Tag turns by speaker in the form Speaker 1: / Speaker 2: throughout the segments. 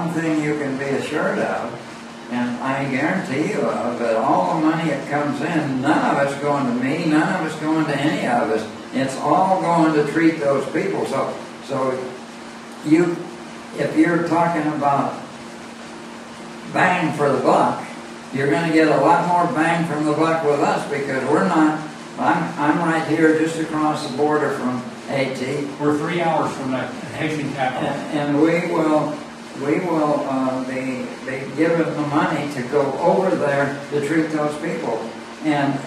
Speaker 1: one thing you can be assured of, and I guarantee you of, that all the money that comes in, none of it's going to me, none of it's going to any of us. It's all going to treat those people. So if you're talking about bang for the buck, you're going to get a lot more bang from the buck with us, because we're not. I'm right here just across the border from Haiti.
Speaker 2: We're 3 hours from the Haitian capital,
Speaker 1: and we will be given the money to go over there to treat those people. And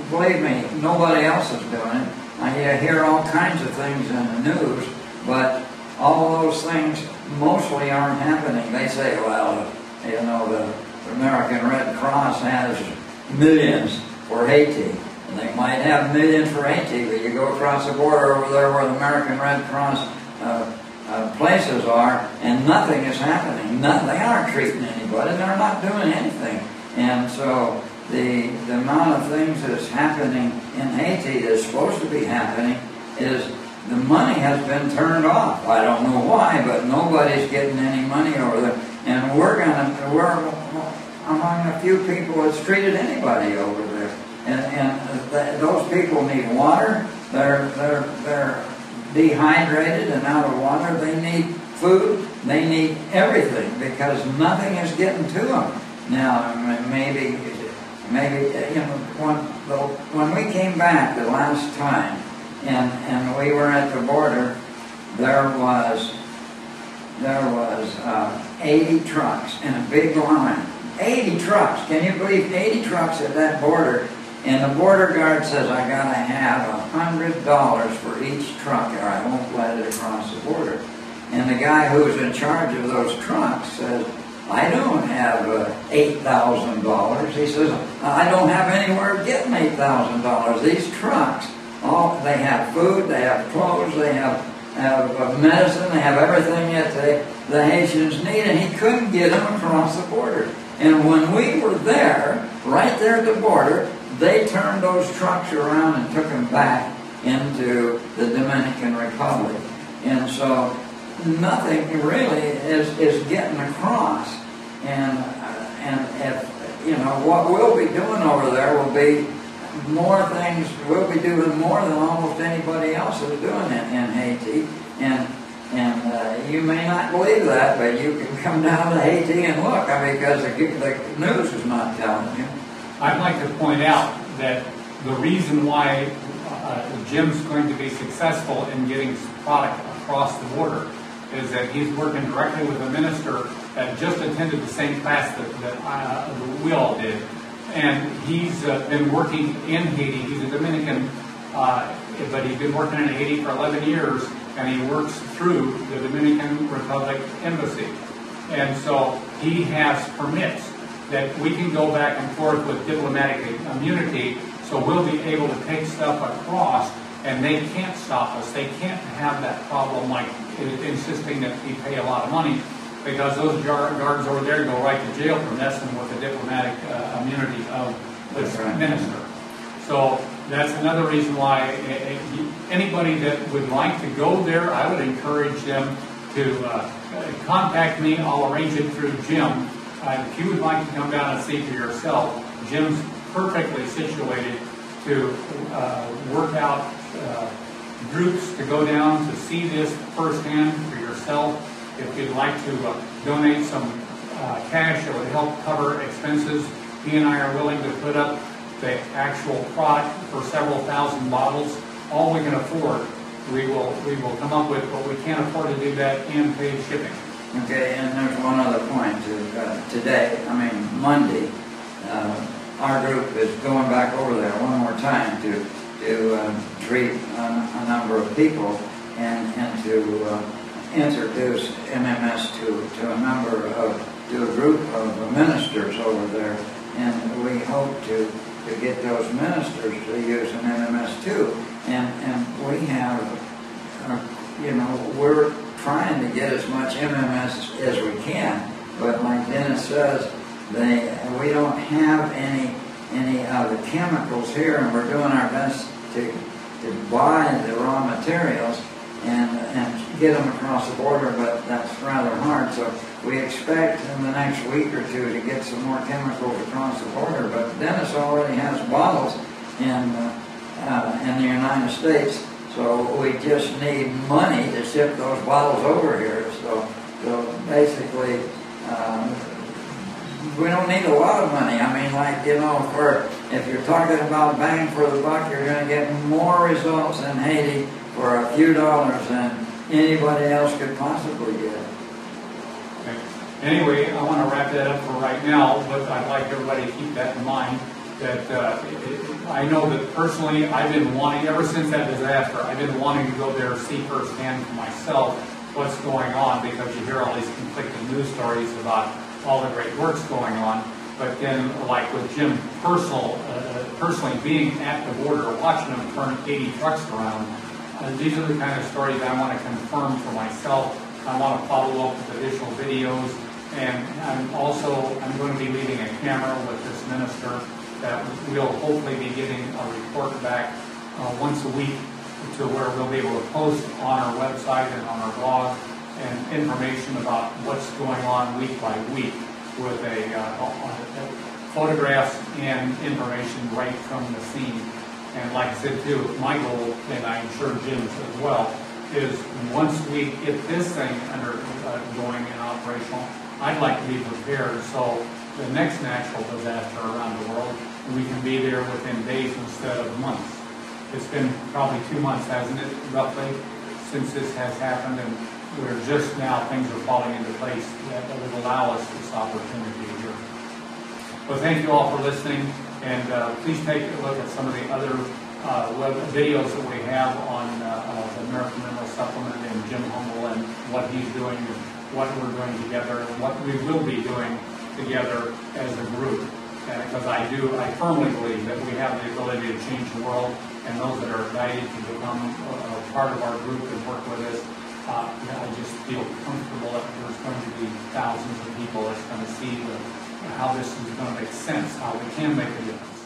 Speaker 1: believe me, nobody else is doing it. I hear all kinds of things in the news, but all those things mostly aren't happening. They say, well, you know, the American Red Cross has millions for Haiti. And they might have millions for Haiti, but you go across the border over there where the American Red Cross places are, and nothing is happening. They aren't treating anybody. They're not doing anything. And so the amount of things that's happening in Haiti that's supposed to be happening is the money has been turned off. I don't know why, but nobody's getting any money over there. And we're among a few people that's treated anybody over there. And those people need water. They're dehydrated and out of water. They need food. They need everything, because nothing is getting to them. Now, maybe you know, when we came back the last time, and we were at the border, there was 80 trucks in a big line. 80 trucks. Can you believe 80 trucks at that border? And the border guard says, I gotta have $100 for each truck, or I won't let it across the border. And the guy who's in charge of those trucks says, I don't have $8,000. He says, I don't have anywhere getting $8,000. These trucks, they have food, they have clothes, they have medicine, they have everything that the Haitians need, and he couldn't get them across the border. And when we were there, right there at the border, they turned those trucks around and took them back into the Dominican Republic. And so nothing really is getting across. And if, you know, what we'll be doing over there will be more things, we'll be doing more than almost anybody else is doing in Haiti. And you may not believe that, but you can come down to Haiti and look, because the news is not telling you.
Speaker 2: I'd like to point out that the reason why Jim's going to be successful in getting product across the border is that he's working directly with a minister that just attended the same class that we all did. And he's been working in Haiti. He's a Dominican, but he's been working in Haiti for 11 years, and he works through the Dominican Republic Embassy. And so he has permits that we can go back and forth with diplomatic immunity, so we'll be able to take stuff across, and they can't stop us. They can't have that problem like insisting that we pay a lot of money, because those guards over there go right to jail for messing with the diplomatic immunity of this minister. So that's another reason why anybody that would like to go there, I would encourage them to contact me. I'll arrange it through Jim. If you would like to come down and see for yourself, Jim's perfectly situated to work out groups to go down to see this firsthand for yourself. If you'd like to donate some cash that would help cover expenses, he and I are willing to put up the actual product for several thousand bottles. All we can afford, we will come up with, but we can't afford to do that and pay shipping.
Speaker 1: Okay, and there's one other point today, Monday, our group is going back over there one more time to treat a number of people and to introduce MMS to a group of ministers over there, and we hope to get those ministers to use an MMS too. And we have, we're trying to get as much MMS as we can, but like Dennis says, we don't have any of the chemicals here, and we're doing our best to buy the raw materials and get them across the border, but that's rather hard. So we expect in the next week or two to get some more chemicals across the border. But Dennis already has bottles in the United States, so we just need money to ship those bottles over here. So basically, we don't need a lot of money. I mean, like, you know, if you're talking about bang for the buck, you're going to get more results in Haiti for a few dollars than anybody else could possibly get.
Speaker 2: Okay. Anyway, I want to wrap that up for right now, but I'd like everybody to keep that in mind, that I know that personally I've been wanting, ever since that disaster, I've been wanting to go there and see firsthand for myself what's going on, because you hear all these conflicting news stories about all the great works going on. But then, like with Jim personally being at the border, watching them turn 80 trucks around, these are the kind of stories I want to confirm for myself. I want to follow up with additional videos, and I'm going to be leaving a camera with this minister that we'll hopefully be getting a report back once a week to where we'll be able to post on our website and on our blog and information about what's going on week by week with photographs and information right from the scene. And like I said too, my goal, and I'm sure Jim's as well, is once we get this thing going and operational, I'd like to be prepared so the next natural disaster around the world, we can be there within days instead of months. It's been probably 2 months, hasn't it, roughly, since this has happened, and we're just now, things are falling into place that will allow us this opportunity here. Well, thank you all for listening, and please take a look at some of the other web videos that we have on the American Mineral Supplement and Jim Humble and what he's doing and what we're doing together and what we will be doing together as a group. Because I firmly believe that we have the ability to change the world, and those that are invited to become a part of our group and work with us, I just feel comfortable that there's going to be thousands of people that's going to see how this is going to make sense, how we can make a difference.